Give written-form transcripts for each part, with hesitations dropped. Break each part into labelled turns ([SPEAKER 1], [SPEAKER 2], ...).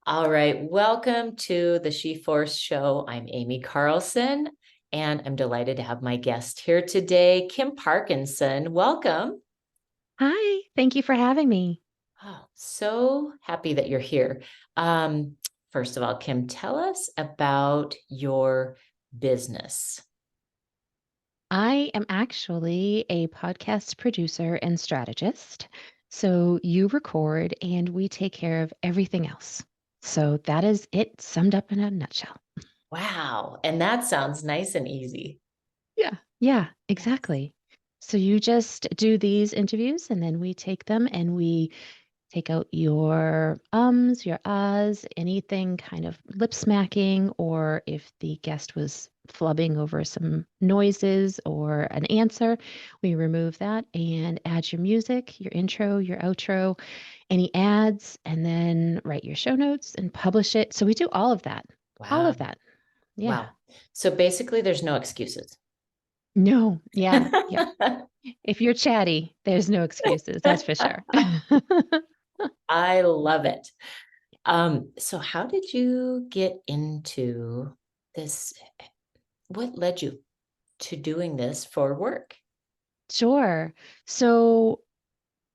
[SPEAKER 1] All right, welcome to the She Force Show. I'm Amy Carlson, and I'm delighted to have my guest here today, Kim Parkinson. Welcome.
[SPEAKER 2] Hi, thank you for having me.
[SPEAKER 1] Oh, so happy that you're here. Um, First of all, Kim, tell us about your business.
[SPEAKER 2] I am actually a podcast producer and strategist. So you record and we take care of everything else. So that is it summed up in a nutshell.
[SPEAKER 1] Wow, and that sounds nice and easy.
[SPEAKER 2] Yeah,
[SPEAKER 1] Yes.
[SPEAKER 2] exactly. So you just do these interviews and then we take them and we take out your ums, your ahs, anything kind of lip smacking, or if the guest was flubbing over some noises or an answer, we remove that and add your music, your intro, your outro, any ads, and then write your show notes and publish it. So we do all of that. All
[SPEAKER 1] Wow.
[SPEAKER 2] of that. Yeah.
[SPEAKER 1] Wow. So basically, there's no excuses.
[SPEAKER 2] No. Yeah. Yep. If you're chatty, there's no excuses. That's for sure.
[SPEAKER 1] I love it. So how did you get into this? What led you to doing this for work?
[SPEAKER 2] Sure. So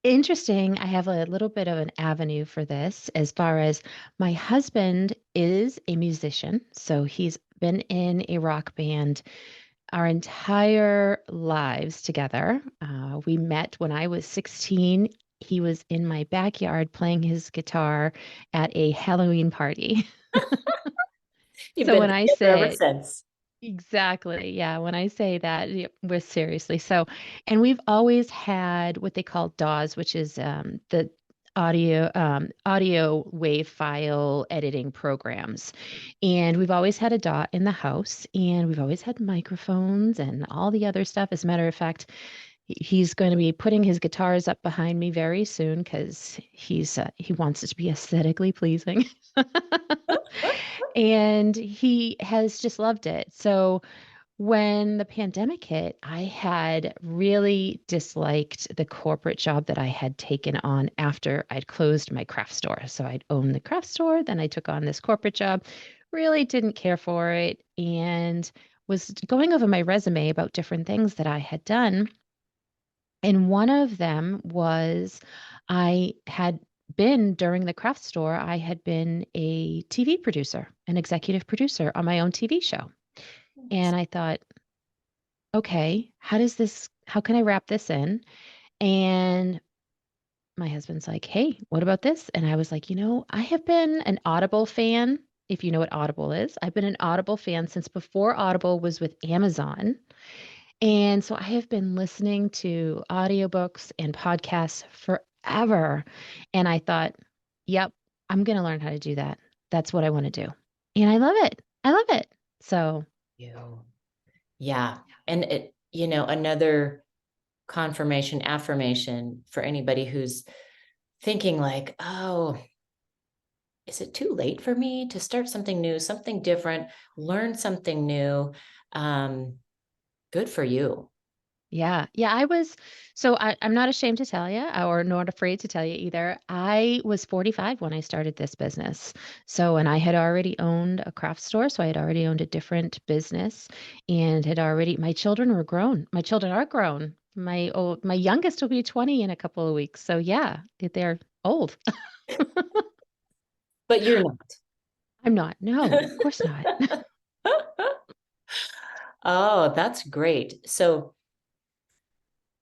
[SPEAKER 2] interesting. I have a little bit of an avenue for this as far as my husband is a musician. So he's been in a rock band our entire lives together. We met when I was 16. He was in my backyard playing his guitar at a Halloween party.
[SPEAKER 1] You've
[SPEAKER 2] So
[SPEAKER 1] been
[SPEAKER 2] when I
[SPEAKER 1] together ever
[SPEAKER 2] say
[SPEAKER 1] since.
[SPEAKER 2] exactly. Yeah. When I say that, we're seriously. So, and we've always had what they call DAWs, which is the audio wave file editing programs. And we've always had a DAW in the house, and we've always had microphones and all the other stuff. As a matter of fact, he's going to be putting his guitars up behind me very soon because he wants it to be aesthetically pleasing. And he has just loved it. So when the pandemic hit, I had really disliked the corporate job that I had taken on after I'd closed my craft store. So I'd owned the craft store, then I took on this corporate job, really didn't care for it, and was going over my resume about different things that I had done. And one of them was I had been during the craft store, I had been a TV producer, an executive producer on my own TV show. And I thought, okay, how can I wrap this in? And my husband's like, hey, what about this? And I was like, I have been an Audible fan. If you know what Audible is, I've been an Audible fan since before Audible was with Amazon. And so I have been listening to audiobooks and podcasts forever. And I thought, yep, I'm going to learn how to do that. That's what I want to do. And I love it. I love it. So,
[SPEAKER 1] You. Yeah. And another confirmation, affirmation for anybody who's thinking like, oh, is it too late for me to start something new, something different, learn something new? Um, Good for you.
[SPEAKER 2] yeah. Yeah. I'm not ashamed to tell you, or not afraid to tell you either. I was 45 when I started this business. So, and I had already owned a craft store. So I had already owned a different business and my children were grown. My children are grown. My youngest will be 20 in a couple of weeks. So yeah, they're old.
[SPEAKER 1] But you're not.
[SPEAKER 2] I'm not. No, of course not.
[SPEAKER 1] Oh, that's great. So,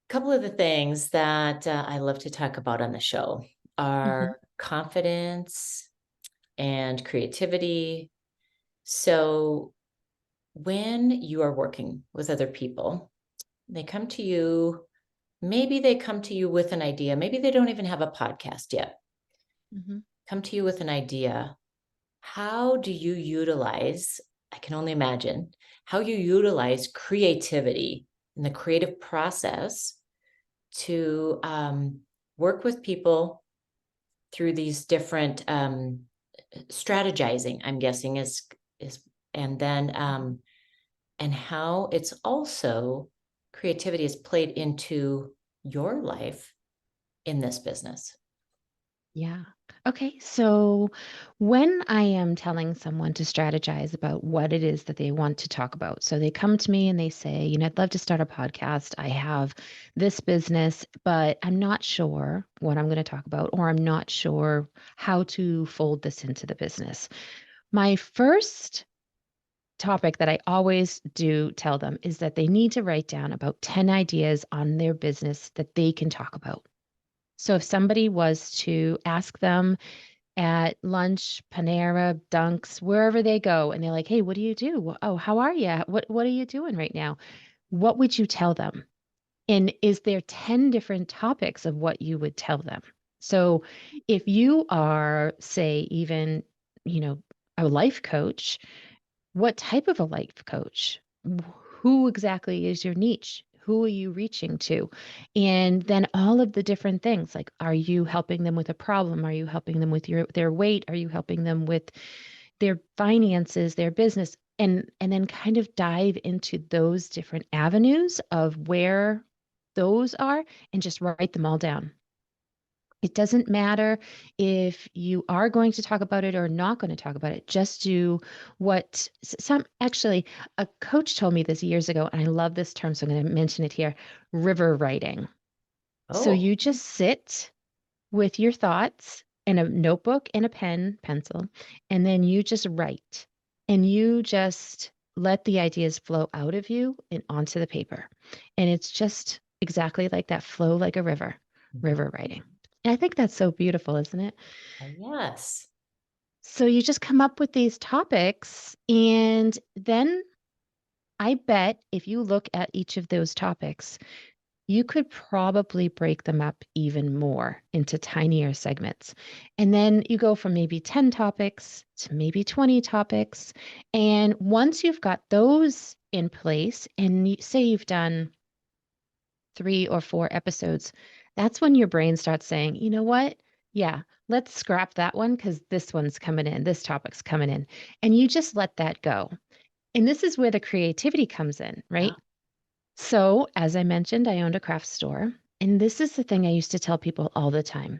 [SPEAKER 1] a couple of the things that I love to talk about on the show are
[SPEAKER 2] Hmm.
[SPEAKER 1] confidence and creativity. So, when you are working with other people, they come to you, maybe they come to you with an idea, maybe they don't even have a podcast yet,
[SPEAKER 2] Hmm.
[SPEAKER 1] come to you with an idea. How do you utilize, I can only imagine, how you utilize creativity in the creative process to work with people through these different strategizing, I'm guessing is and then and how it's also creativity is played into your life in this business.
[SPEAKER 2] Yeah. Okay, so when I am telling someone to strategize about what it is that they want to talk about, so they come to me and they say, I'd love to start a podcast. I have this business, but I'm not sure what I'm going to talk about, or I'm not sure how to fold this into the business. My first topic that I always do tell them is that they need to write down about 10 ideas on their business that they can talk about. So if somebody was to ask them, at lunch, Panera, Dunks, wherever they go, and they're like, "Hey, what do you do? Oh, how are you? What are you doing right now?" What would you tell them? And is there 10 different topics of what you would tell them? So if you are, say, even, you know, a life coach, what type of a life coach? Who exactly is your niche? Who are you reaching to? And then all of the different things, like, are you helping them with a problem? Are you helping them with their weight? Are you helping them with their finances, their business? And then kind of dive into those different avenues of where those are and just write them all down. It doesn't matter if you are going to talk about it or not going to talk about it. Just do what some actually, a coach told me this years ago, and I love this term, so I'm going to mention it here: river writing. So
[SPEAKER 1] Oh,
[SPEAKER 2] you just sit with your thoughts and a notebook and a pen, pencil, and then you just write and you just let the ideas flow out of you and onto the paper. And it's just exactly like that, flow like a river,
[SPEAKER 1] mhm.
[SPEAKER 2] river writing. And I think that's so beautiful, isn't it?
[SPEAKER 1] Yes.
[SPEAKER 2] So you just come up with these topics, and then I bet if you look at each of those topics, you could probably break them up even more into tinier segments. And then you go from maybe 10 topics to maybe 20 topics. And once you've got those in place, and say you've done 3 or 4 episodes, that's when your brain starts saying, you know what? Yeah, let's scrap that one because this one's coming in, this topic's coming in. And you just let that go. And this is where the creativity comes in,
[SPEAKER 1] Yeah.
[SPEAKER 2] right? So, as I mentioned, I owned a craft store. And this is the thing I used to tell people all the time: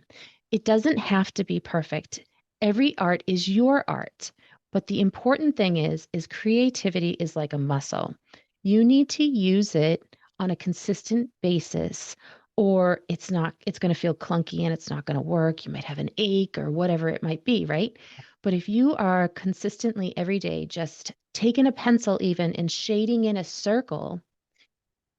[SPEAKER 2] it doesn't have to be perfect. Every art is your art. But the important thing is creativity is like a muscle. You need to use it on a consistent basis, or it's going to feel clunky and it's not going to work. You might have an ache or whatever it might be, right? But if you are consistently every day just taking a pencil even and shading in a circle,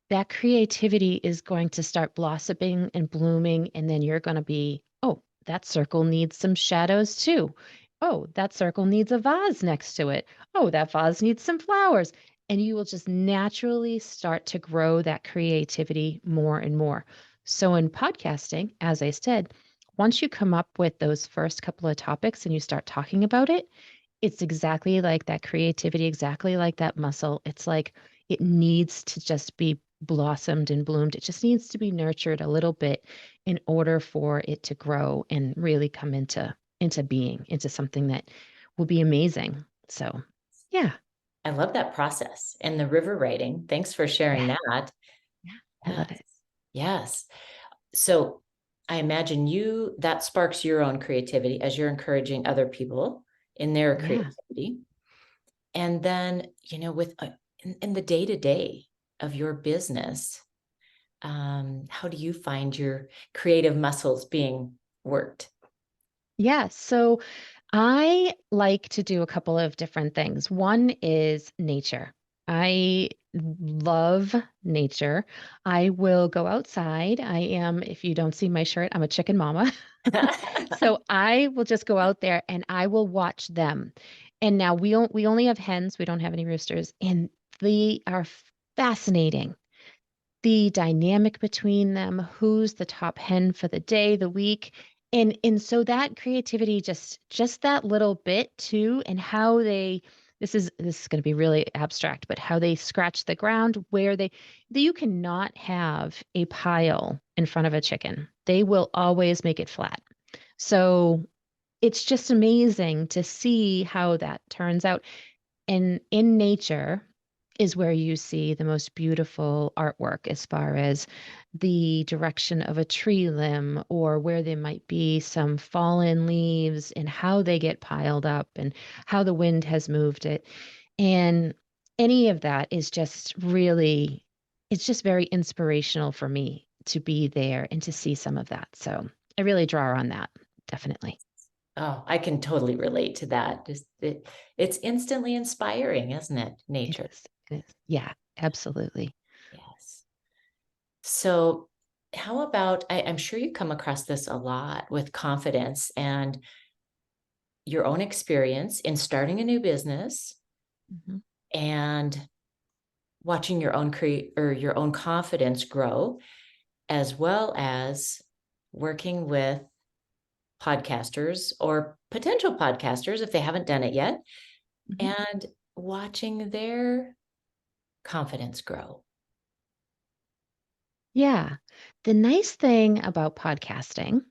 [SPEAKER 2] that creativity is going to start blossoming and blooming. And then you're going to be, oh, that circle needs some shadows too. Oh, that circle needs a vase next to it. Oh, that vase needs some flowers. And you will just naturally start to grow that creativity more and more. So in podcasting, as I said, once you come up with those first couple of topics and you start talking about it, it's exactly like that creativity, exactly like that muscle. It's like it needs to just be blossomed and bloomed. It just needs to be nurtured a little bit in order for it to grow and really come into being, into something that will be amazing. So, yeah.
[SPEAKER 1] I love that process and the river writing. Thanks for sharing
[SPEAKER 2] Yeah.
[SPEAKER 1] that.
[SPEAKER 2] Yeah. I
[SPEAKER 1] Yes.
[SPEAKER 2] love it.
[SPEAKER 1] Yes. So I imagine that sparks your own creativity as you're encouraging other people in their
[SPEAKER 2] Yeah.
[SPEAKER 1] creativity. And then, with in the day to day of your business, how do you find your creative muscles being worked?
[SPEAKER 2] Yeah. So I like to do a couple of different things. One is nature. I love nature. I will go outside. I am, if you don't see my shirt, I'm a chicken mama. So I will just go out there and I will watch them. And now we only have hens, we don't have any roosters, and they are fascinating. The dynamic between them, who's the top hen for the day, the week. And so that creativity, just that little bit too, and how they, this is going to be really abstract, but how they scratch the ground, where you cannot have a pile in front of a chicken. They will always make it flat. So it's just amazing to see how that turns out. And in nature, is where you see the most beautiful artwork as far as the direction of a tree limb or where there might be some fallen leaves and how they get piled up and how the wind has moved it. And any of that is just really, it's just very inspirational for me to be there and to see some of that. So I really draw on that, definitely.
[SPEAKER 1] Oh, I can totally relate to that. It's instantly inspiring, isn't it?
[SPEAKER 2] It
[SPEAKER 1] Nature.
[SPEAKER 2] is. It is. Yeah, absolutely.
[SPEAKER 1] Yes. So, how about I'm sure you come across this a lot with confidence and your own experience in starting a new business
[SPEAKER 2] Mhm.
[SPEAKER 1] and watching your own create or your own confidence grow, as well as working with podcasters or potential podcasters if they haven't done it yet,
[SPEAKER 2] Mhm.
[SPEAKER 1] and watching their confidence grow.
[SPEAKER 2] Yeah. The nice thing about podcasting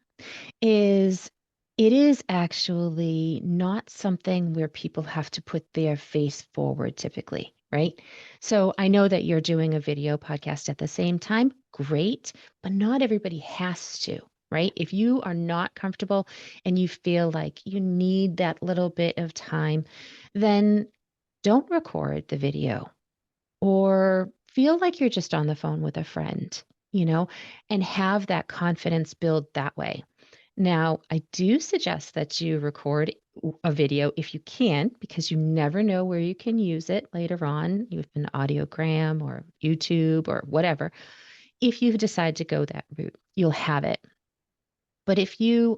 [SPEAKER 2] is it is actually not something where people have to put their face forward typically, right? So I know that you're doing a video podcast at the same time. Great, but not everybody has to. Right? If you are not comfortable and you feel like you need that little bit of time, then don't record the video or feel like you're just on the phone with a friend, you know, and have that confidence build that way. Now, I do suggest that you record a video if you can, because you never know where you can use it later on, with an audiogram or YouTube or whatever. If you decide to go that route, you'll have it. But if you're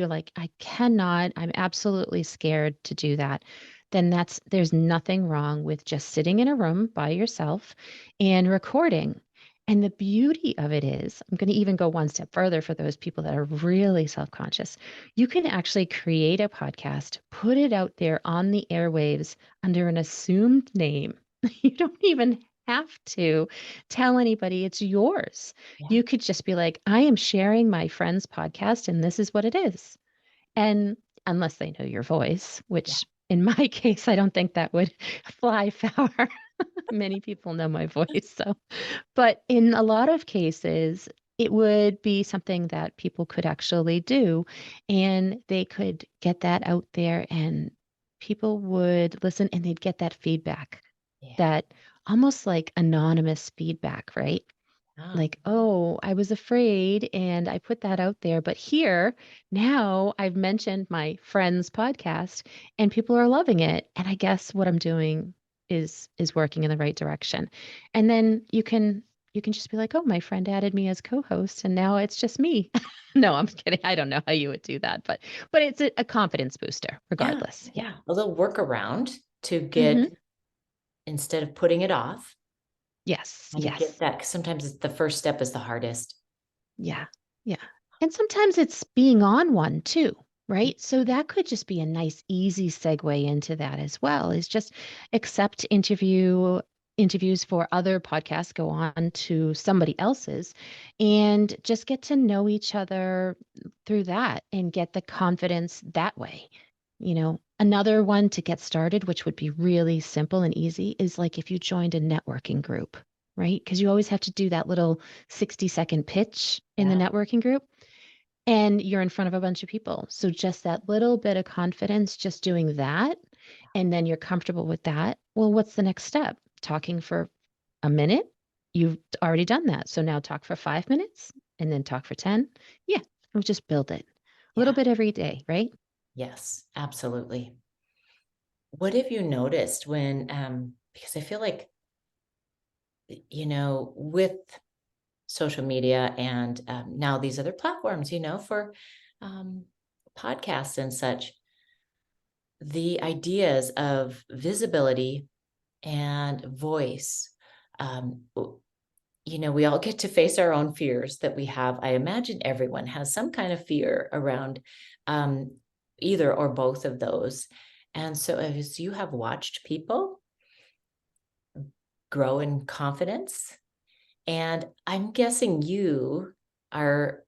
[SPEAKER 2] like, I cannot, I'm absolutely scared to do that, then there's nothing wrong with just sitting in a room by yourself and recording. And the beauty of it is, I'm going to even go one step further for those people that are really self conscious. You can actually create a podcast, put it out there on the airwaves under an assumed name. You don't even have to tell anybody it's yours.
[SPEAKER 1] Yeah.
[SPEAKER 2] You could just be like, I am sharing my friend's podcast and this is what it is. And unless they know your voice,
[SPEAKER 1] Yeah.
[SPEAKER 2] which in my case, I don't think that would fly far. Many people know my voice. So, but in a lot of cases, it would be something that people could actually do and they could get that out there and people would listen and they'd get that feedback,
[SPEAKER 1] Yeah.
[SPEAKER 2] that almost like anonymous feedback, right?
[SPEAKER 1] Oh,
[SPEAKER 2] Like, oh, I was afraid and I put that out there. But here, now I've mentioned my friend's podcast and people are loving it. And I guess what I'm doing is working in the right direction. And then you can just be like, oh, my friend added me as co-host and now it's just me. No, I'm kidding. I don't know how you would do that, but it's a confidence booster
[SPEAKER 1] yeah.
[SPEAKER 2] regardless. Yeah.
[SPEAKER 1] Yeah. A little workaround to
[SPEAKER 2] Hmm.
[SPEAKER 1] get, instead of putting it off,
[SPEAKER 2] Yes.
[SPEAKER 1] and to get
[SPEAKER 2] Yes.
[SPEAKER 1] that, 'cause sometimes it's the first step is the hardest.
[SPEAKER 2] Yeah. Yeah. And sometimes it's being on one too, right? So that could just be a nice, easy segue into that as well, is just accept interviews for other podcasts, go on to somebody else's and just get to know each other through that and get the confidence that way. Another one to get started, which would be really simple and easy, is like if you joined a networking group, right? Because you always have to do that little 60-second pitch in the
[SPEAKER 1] Yeah.
[SPEAKER 2] networking group and you're in front of a bunch of people. So just that little bit of confidence, just doing that, and then you're comfortable with that. Well, what's the next step? Talking for a minute? You've already done that. So now talk for 5 minutes and then talk for 10. Yeah, we'll just build it a little
[SPEAKER 1] Yeah.
[SPEAKER 2] bit every day, right?
[SPEAKER 1] Yes, absolutely. What have you noticed when, because I feel like, with social media and now these other platforms, for um, podcasts and such, the ideas of visibility and voice. Um, we all get to face our own fears that we have. I imagine everyone has some kind of fear around um, either or both of those. And so, as you have watched people grow in confidence, and I'm guessing you are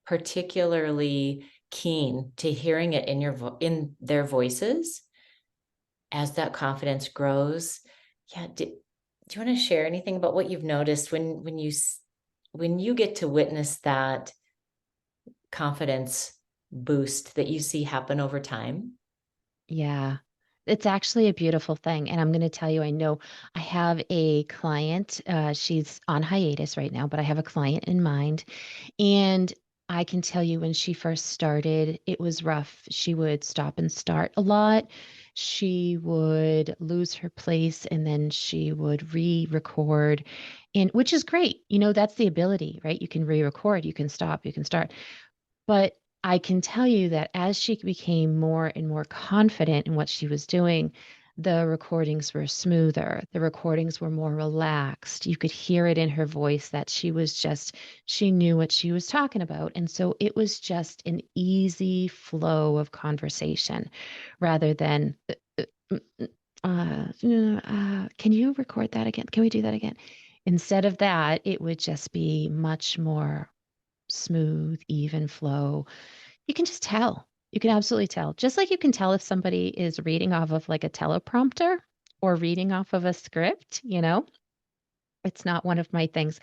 [SPEAKER 1] particularly keen to hearing it in in their voices as that confidence grows. Yeah. Do you want to share anything about what you've noticed when you get to witness that confidence boost that you see happen over time?
[SPEAKER 2] Yeah. It's actually a beautiful thing. And I'm going to tell you, I know I have a client. She's on hiatus right now, but I have a client in mind. And I can tell you when she first started, it was rough. She would stop and start a lot. She would lose her place and then she would re-record, and which is great. That's the ability, right? You can re-record, you can stop, you can start. But I can tell you that as she became more and more confident in what she was doing, the recordings were smoother. The recordings were more relaxed. You could hear it in her voice that she knew what she was talking about. And so it was just an easy flow of conversation rather than, can you record that again? Can we do that again? Instead of that, it would just be much more smooth, even flow. You can just tell. You can absolutely tell. Just like you can tell if somebody is reading off of like a teleprompter or reading off of a script. It's not one of my things.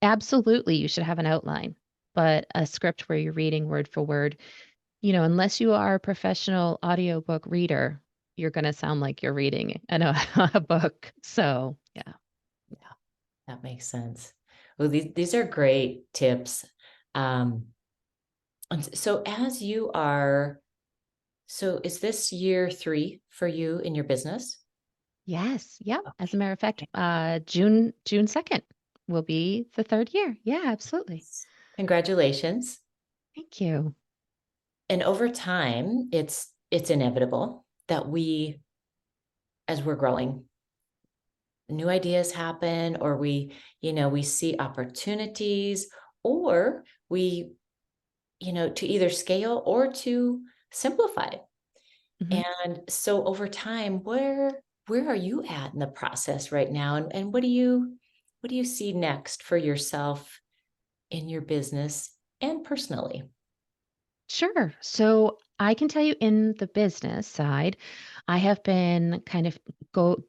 [SPEAKER 2] Absolutely, you should have an outline, but a script where you're reading word for word, unless you are a professional audiobook reader, you're going to sound like you're reading a book. So, yeah.
[SPEAKER 1] Yeah, that makes sense. Well, these are great tips. Um, and so as you are, so is this year 3 for you in your business?
[SPEAKER 2] Yes. Yep. As a
[SPEAKER 1] Okay.
[SPEAKER 2] matter of fact, June 2nd will be the third year. Yeah, absolutely.
[SPEAKER 1] Congratulations.
[SPEAKER 2] Thank you.
[SPEAKER 1] And over time, it's inevitable that as we're growing, new ideas happen, or we see opportunities, or to either scale or to simplify.
[SPEAKER 2] Mhm.
[SPEAKER 1] And so over time, where are you at in the process right now? And what do you see next for yourself in your business and personally?
[SPEAKER 2] Sure. So I can tell you in the business side, I have been kind of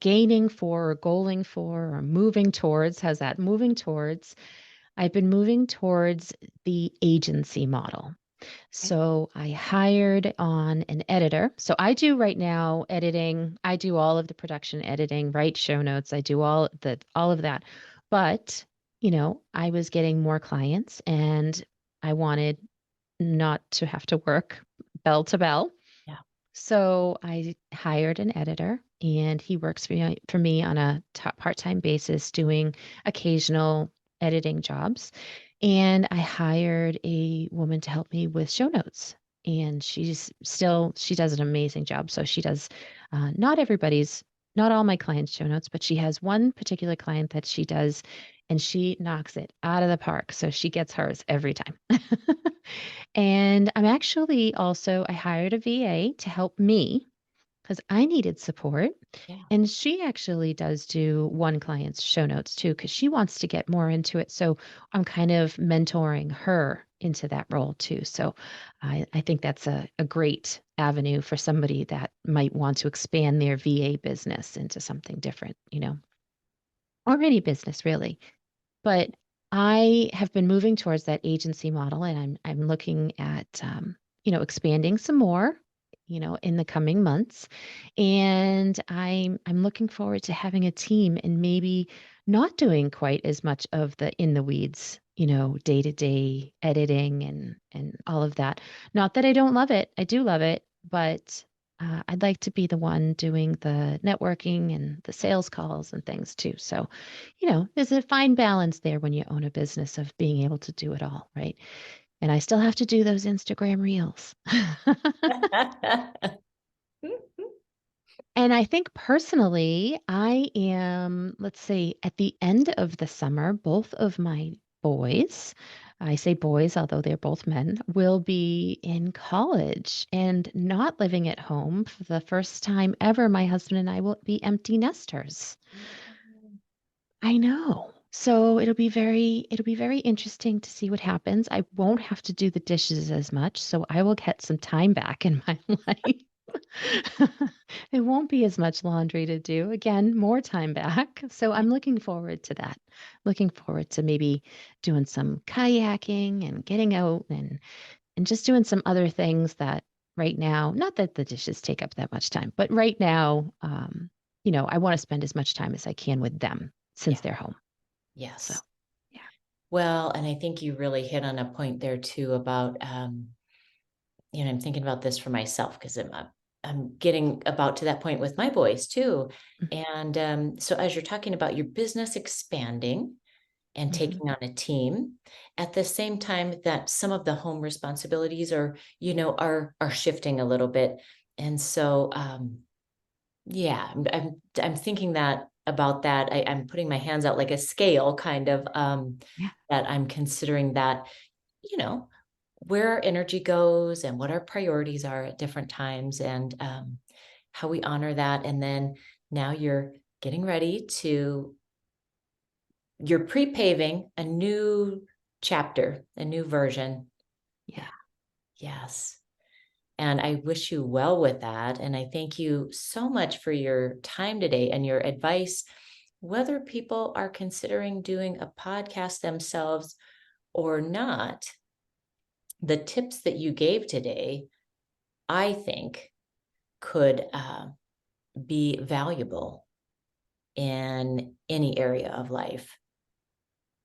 [SPEAKER 2] gaining for or goaling for or moving towards, how's that? Moving towards, I've been moving towards the agency model.
[SPEAKER 1] Okay.
[SPEAKER 2] So I hired on an editor. So I do right now editing. I do all of the production editing, write show notes. I do all of that. But, I was getting more clients and I wanted not to have to work bell to bell.
[SPEAKER 1] Yeah.
[SPEAKER 2] So I hired an editor and he works for me on a part-time basis doing occasional editing jobs. And I hired a woman to help me with show notes. And she does an amazing job. So she does not everybody's, not all my clients' show notes, but she has one particular client that she does, and she knocks it out of the park. So she gets hers every time. And I hired a VA to help me because I needed support.
[SPEAKER 1] Yeah.
[SPEAKER 2] And she actually does do one client's show notes too, because she wants to get more into it. So I'm kind of mentoring her into that role too. So I think that's a great avenue for somebody that might want to expand their VA business into something different, or any business really. But I have been moving towards that agency model, and I'm looking at expanding some more, in the coming months. And I'm looking forward to having a team and maybe not doing quite as much of the in the weeds, day-to-day editing and all of that. Not that I don't love it. I do love it, but I'd like to be the one doing the networking and the sales calls and things too. So there's a fine balance there when you own a business of being able to do it all, right? And I still have to do those Instagram reels. And I think personally, I am, let's see, at the end of the summer, both of my boys, I say boys, although they're both men, will be in college and not living at home. For the first time ever, my husband and I will be empty nesters. I know. So it'll be very interesting to see what happens. I won't have to do the dishes as much, so I will get some time back in my life. It won't be as much laundry to do. Again, more time back. So I'm looking forward to that. Looking forward to maybe doing some kayaking and getting out and just doing some other things that right now, not that the dishes take up that much time, but right now, I want to spend as much time as I can with them since
[SPEAKER 1] Yeah.
[SPEAKER 2] they're home. So,
[SPEAKER 1] Yes.
[SPEAKER 2] yeah.
[SPEAKER 1] Well, and I think you really hit on a point there too about, I'm thinking about this for myself because I'm getting about to that point with my boys too. And so as you're talking about your business expanding and
[SPEAKER 2] Mm-hmm.
[SPEAKER 1] taking on a team, at the same time that some of the home responsibilities are shifting a little bit. And so yeah, I'm thinking that about that. I'm putting my hands out like a scale kind of
[SPEAKER 2] Yeah.
[SPEAKER 1] that I'm considering that, you know, where our energy goes and what our priorities are at different times and how we honor that. And then now getting ready to, you're pre-paving a new chapter, a new version.
[SPEAKER 2] Yeah.
[SPEAKER 1] Yes. And I wish you well with that. And I thank you so much for your time today and your advice, whether people are considering doing a podcast themselves or not. The tips that you gave today, I think, could be valuable in any area of life.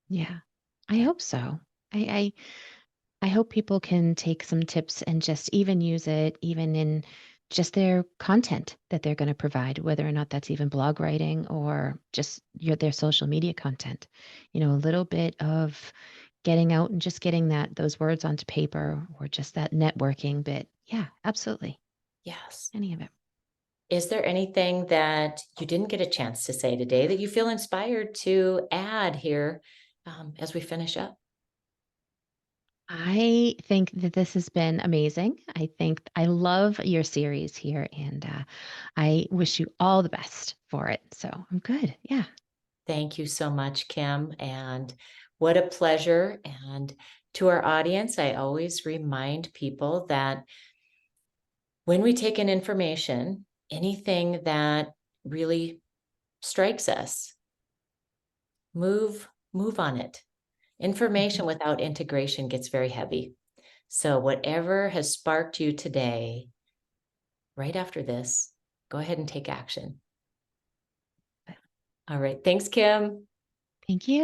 [SPEAKER 2] Yeah. I
[SPEAKER 1] Yeah.
[SPEAKER 2] hope so. I I hope people can take some tips and just even use it even in just their content that they're going to provide, whether or not that's even blog writing or just their social media content. A little bit of getting out and just getting those words onto paper or just that networking bit. Yeah, absolutely.
[SPEAKER 1] Yes.
[SPEAKER 2] Any of it.
[SPEAKER 1] Is there anything that you didn't get a chance to say today that you feel inspired to add here as we finish up?
[SPEAKER 2] I think that this has been amazing. I think I love your series here, and I wish you all the best for it. So I'm good. Yeah.
[SPEAKER 1] Thank you so much, Kim. And what a pleasure. And to our audience, I always remind people that when we take in information, anything that really strikes us, move on it.
[SPEAKER 2] Mhm.
[SPEAKER 1] Information without integration gets very heavy. So whatever has sparked you today, right after this, go ahead and take action. All right. Thanks, Kim.
[SPEAKER 2] Thank you.